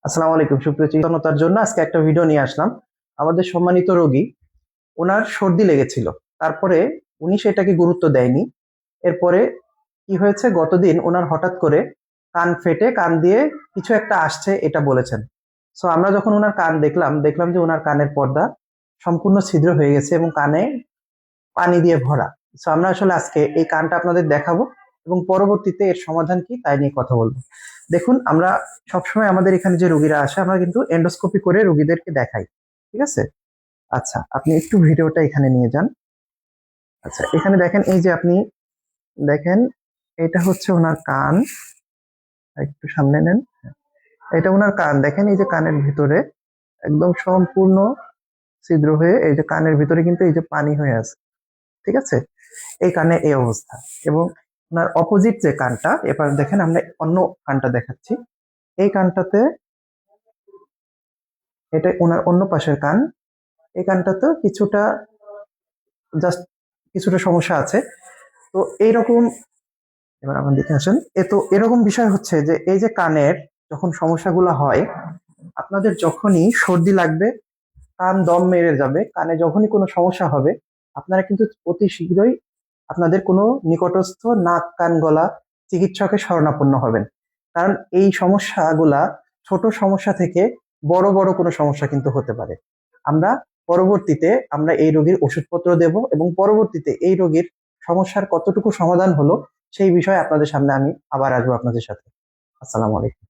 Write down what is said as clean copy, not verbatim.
আসসালামু আলাইকুম। সুপ্রিয় চিন্তনতার জন্য আজকে একটা ভিডিও নিয়ে আসলাম। আমাদের সম্মানিত রোগী, ওনার সর্দি লেগেছিল। তারপরে উনি সেটাকে গুরুত্ব দেয়নি। এরপরে কি হয়েছে, গতদিন ওনার হঠাৎ করে কান ফেটে কান দিয়ে কিছু একটা আসছে এটা বলেছেন। সো আমরা যখন ওনার কান দেখলাম দেখলাম যে ওনার কানের পর্দা সম্পূর্ণ ছিদ্র হয়ে গেছে এবং কানে পানি দিয়ে ভরা। সো আমরা আসলে আজকে এই কানটা আপনাদের দেখাবো এবং পরবর্তীতে এর সমাধান কি তাই নিয়ে কথা বলবো। দেখুন, আমরা সবসময় আমাদের এখানে যে রোগীরা আসে আমরা কিন্তু এন্ডোস্কোপি করে রোগীদেরকে দেখাই, ঠিক আছে? আচ্ছা, আপনি একটু ভিডিওটা এখানে নিয়ে যান। আচ্ছা, এখানে দেখেন, এই যে আপনি দেখেন, এটা হচ্ছে ওনার কান। একটু সামনে নেন। এটা ওনার কান, দেখেন এই যে কানের ভিতরে একদম সম্পূর্ণ ছিদ্র হয়ে এই যে কানের ভিতরে কিন্তু এই যে পানি হয়ে আছে, ঠিক আছে? এই কানে এই অবস্থা। এবং ওনার অপোজিট যে কানটা, এবার দেখেন আমরা অন্য কানটা দেখাচ্ছি। এই কানটাতে, এটা ওনার অন্য পাশের কান, এই কানটাতে কিছুটা, জাস্ট কিছুটা সমস্যা আছে। তো এইরকম, এবার আমার দিকে আসেন। তো এরকম বিষয় হচ্ছে যে এই যে কানের যখন সমস্যাগুলো হয়, আপনাদের যখনই সর্দি লাগবে, কান দম মেরে যাবে, কানে যখনই কোনো সমস্যা হবে, আপনারা কিন্তু অতি শীঘ্রই আপনাদের কোনো নিকটস্থ নাক কান গলা চিকিৎসকের শরণাপন্ন হবেন। কারণ এই সমস্যাগুলা ছোট সমস্যা থেকে বড় বড় কোনো সমস্যা কিন্তু হতে পারে। আমরা পরবর্তীতে আমরা এই রোগীর ওষুধপত্র দেব এবং পরবর্তীতে এই রোগীর সমস্যার কতটুকু সমাধান হলো সেই বিষয়ে আপনাদের সামনে আমি আবার আসবো আপনাদের সাথে। আসসালামু আলাইকুম।